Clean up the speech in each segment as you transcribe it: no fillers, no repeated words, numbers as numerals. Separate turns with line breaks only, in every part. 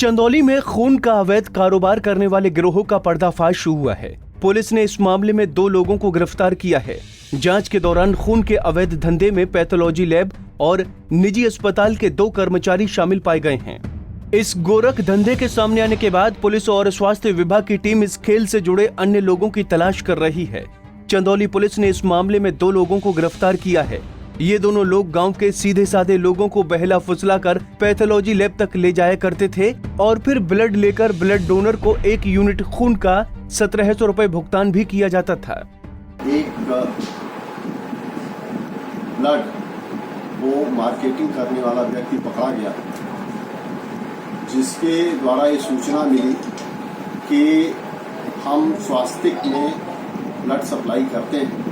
चंदौली में खून का अवैध कारोबार करने वाले गिरोह का पर्दाफाश हुआ है। पुलिस ने इस मामले में 2 लोगों को गिरफ्तार किया है। जांच के दौरान खून के अवैध धंधे में पैथोलॉजी लैब और निजी अस्पताल के 2 कर्मचारी शामिल पाए गए हैं। इस गोरख धंधे के सामने आने के बाद पुलिस और स्वास्थ्य विभाग की टीम इस खेल से जुड़े अन्य लोगों की तलाश कर रही है। चंदौली पुलिस ने इस मामले में 2 लोगों को गिरफ्तार किया है। ये दोनों लोग गांव के सीधे साधे लोगों को बहला फुसला कर पैथोलॉजी लैब तक ले जाया करते थे और फिर ब्लड लेकर ब्लड डोनर को 1 यूनिट खून का 1700 रुपए भुगतान भी किया जाता था।
एक ब्लड को मार्केटिंग करने वाला व्यक्ति पकड़ा गया, जिसके द्वारा ये सूचना मिली कि हम स्वास्थ्य में ब्लड सप्लाई करते हैं।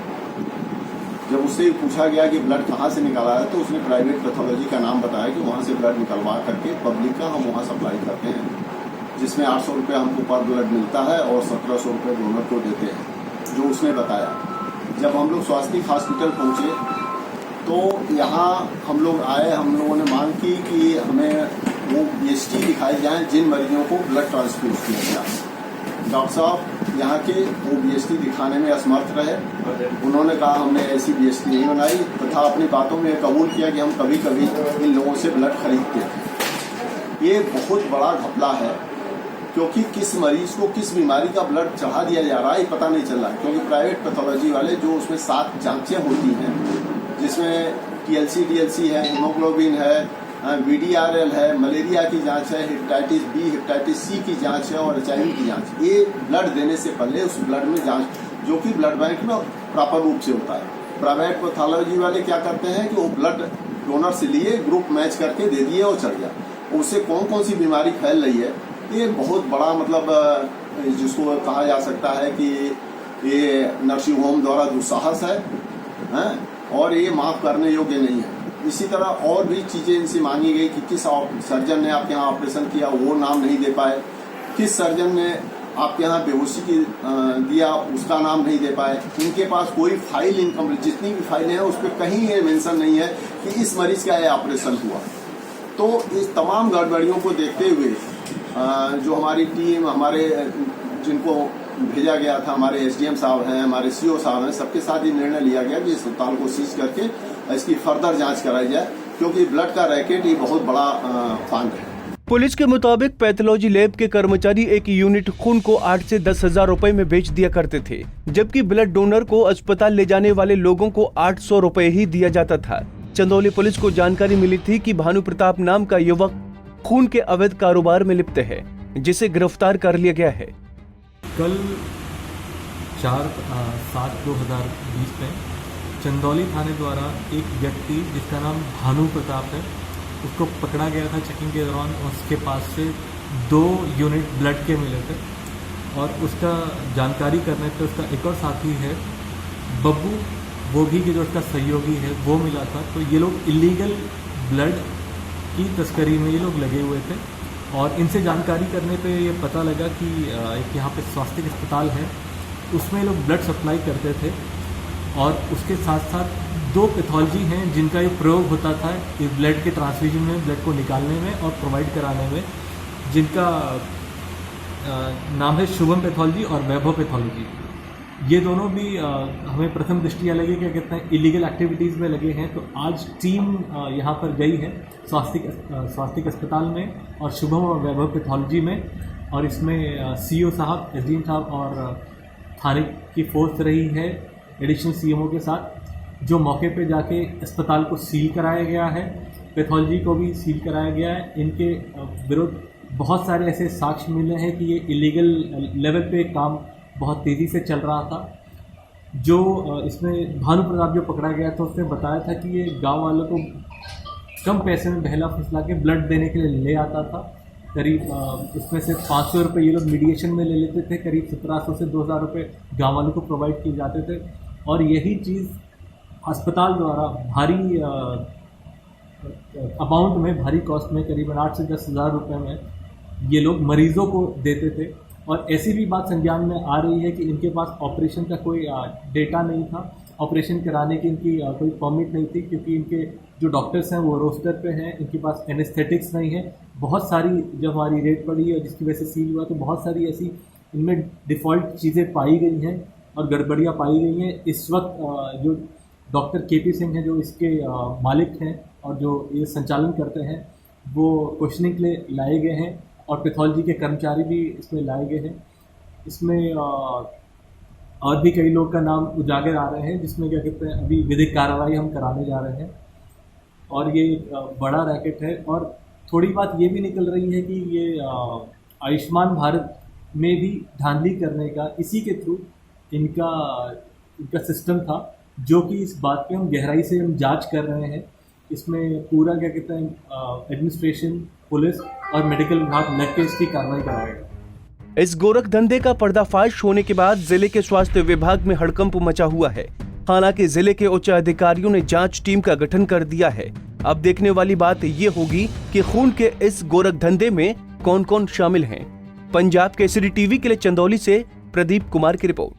जब उससे पूछा गया कि ब्लड कहाँ से निकाला है तो उसने प्राइवेट पैथोलॉजी का नाम बताया कि वहाँ से ब्लड निकलवा करके पब्लिक का हम वहाँ सप्लाई करते हैं, जिसमें 800 रुपये हमको पर ब्लड मिलता है और 1700 रुपये डोनर को देते हैं, जो उसने बताया। जब हम लोग स्वास्थ्य हॉस्पिटल पहुँचे तो यहाँ हम लोग आए, हम लोगों ने मांग की कि हमें वो BST दिखाई जाए जिन मरीजों को ब्लड ट्रांसफ्यूज किया गया। डॉक्टर साहब यहाँ के वो BST दिखाने में असमर्थ रहे। उन्होंने कहा हमने ऐसी BST नहीं बनाई तथा अपनी बातों में कबूल किया कि हम कभी कभी इन लोगों से ब्लड खरीदते थे। ये बहुत बड़ा घपला है, क्योंकि किस मरीज को किस बीमारी का ब्लड चढ़ा दिया जा रहा है पता नहीं चल रहा है। क्योंकि प्राइवेट पैथोलॉजी वाले जो उसमें 7 जांचें होती हैं, जिसमें TLC DLC है, हीमोग्लोबिन है, VDRL है, मलेरिया की जांच है, हेपेटाइटिस B, हेपेटाइटिस C की जांच है और HIV की जांच। ये ब्लड देने से पहले उस ब्लड में जांच, जो कि ब्लड बैंक में प्रॉपर रूप से होता है। प्राइवेट पैथोलॉजी वाले क्या करते हैं कि वो ब्लड डोनर से लिए, ग्रुप मैच करके दे दिए और चल गया। उससे कौन कौन सी बीमारी फैल रही है, ये बहुत बड़ा मतलब जिसको कहा जा सकता है कि ये नर्सिंग होम द्वारा दुस्साहस है और ये माफ करने योग्य नहीं है। इसी तरह और भी चीजें इनसे मांगी गई कि किस सर्जन ने आपके यहाँ ऑपरेशन किया, वो नाम नहीं दे पाए। किस सर्जन ने आपके यहाँ बेहोशी की दिया, उसका नाम नहीं दे पाए। इनके पास कोई फाइल इनकम्प्लीट, जितनी भी फाइलें हैं उस पर कहीं ये मेंशन नहीं है कि इस मरीज का यह ऑपरेशन हुआ। तो इस तमाम गड़बड़ियों को देखते हुए जो हमारी टीम, हमारे जिनको भेजा गया था, हमारे SDM साहब हैं, हमारे CO साहब हैं, सबके साथ ये निर्णय लिया गया कि इस अस्पताल को सीज करके इसकी फर्दर जांच कराई जाए, क्योंकि ब्लड का रैकेट ये बहुत बड़ा फांड है।
पुलिस के मुताबिक पैथोलॉजी लैब के कर्मचारी 1 यूनिट खून को 8 से 10 हजार रुपए में बेच दिया करते थे, जबकि ब्लड डोनर को अस्पताल ले जाने वाले लोगों को 800 रुपए ही दिया जाता था। चंदौली पुलिस को जानकारी मिली थी कि भानु प्रताप नाम का युवक खून के अवैध कारोबार में लिप्त है, जिसे गिरफ्तार कर लिया गया है।
कल 4/7/2020 में चंदौली थाने द्वारा एक व्यक्ति जिसका नाम भानु प्रताप है, उसको पकड़ा गया था चेकिंग के दौरान। उसके पास से 2 यूनिट ब्लड के मिले थे और उसका जानकारी करने पे उसका एक और साथी है बब्बू, वो भी कि जो उसका सहयोगी है, वो मिला था। तो ये लोग इलीगल ब्लड की तस्करी में ये लोग लगे हुए थे और इनसे जानकारी करने पे ये पता लगा कि एक यहाँ पे स्वास्थ्य अस्पताल है, उसमें लोग ब्लड सप्लाई करते थे और उसके साथ साथ 2 पैथोलॉजी हैं जिनका ये प्रयोग होता था इस ब्लड के ट्रांसफ्यूजन में, ब्लड को निकालने में और प्रोवाइड कराने में, जिनका नाम है शुभम पैथोलॉजी और वैभव पैथोलॉजी। ये दोनों भी हमें प्रथम दृष्टिया लगे कि कितना इलीगल एक्टिविटीज़ में लगे हैं। तो आज टीम यहाँ पर गई है स्वास्थ्य अस्पताल में और शुभम और वैभव पैथोलॉजी में, और इसमें CO साहब, SDM साहब और थाने की फोर्स रही है एडिशनल CMO के साथ, जो मौके पे जाके अस्पताल को सील कराया गया है, पैथोलॉजी को भी सील कराया गया है। इनके विरुद्ध बहुत सारे ऐसे साक्ष्य मिले हैं कि ये इलीगल लेवल पे काम बहुत तेज़ी से चल रहा था। जो इसमें भानु प्रताप जो पकड़ा गया था, उसने बताया था कि ये गांव वालों को कम पैसे में बहला फुसला के ब्लड देने के लिए ले आता था। करीब उसमें से 500 रुपये ये लोग मीडिएशन में ले लेते थे, करीब 1700 से 2000 रुपये गाँव वालों को प्रोवाइड किए जाते थे। और यही चीज़ अस्पताल द्वारा भारी अमाउंट में, भारी कॉस्ट में, करीबन 8 से 10 हज़ार रुपये में ये लोग मरीज़ों को देते थे। और ऐसी भी बात संज्ञान में आ रही है कि इनके पास ऑपरेशन का कोई डेटा नहीं था ऑपरेशन कराने की इनकी कोई परमिट नहीं थी, क्योंकि इनके जो डॉक्टर्स हैं वो रोस्टर पे हैं, इनके पास एनेस्थेटिक्स नहीं है। बहुत सारी जब हमारी रेड पड़ी और जिसकी वजह से सील हुआ, तो बहुत सारी ऐसी इनमें डिफ़ॉल्ट चीज़ें पाई गई हैं और गड़बड़ियाँ पाई गई हैं। इस वक्त जो डॉक्टर KP सिंह हैं, जो इसके मालिक हैं और जो ये संचालन करते हैं, वो क्वेश्चनिंग के लिए लाए गए हैं और पैथोलॉजी के कर्मचारी भी इसमें लाए गए हैं। इसमें और भी कई लोग का नाम उजागर आ रहे हैं, जिसमें क्या कहते हैं अभी विधिक कार्रवाई हम कराने जा रहे हैं। और ये एक बड़ा रैकेट है। और थोड़ी बात ये भी निकल रही है कि ये आयुष्मान भारत में भी धांधली करने का इसी के थ्रू इनका सिस्टम था, जो कि इस बात पे हम गहराई से हम जांच कर रहे हैं। इसमें पूरा क्या कहते हैं एडमिनिस्ट्रेशन, पुलिस और मेडिकल विभाग लग के इसकी कार्रवाई कराएगा।
इस गोरख धंधे का पर्दाफाश होने के बाद जिले के स्वास्थ्य विभाग में हड़कंप मचा हुआ है। हालांकि जिले के उच्च अधिकारियों ने जांच टीम का गठन कर दिया है। अब देखने वाली बात ये होगी कि खून के इस गोरख धंधे में कौन कौन शामिल हैं। पंजाब केसरी टीवी के लिए चंदौली से प्रदीप कुमार की रिपोर्ट।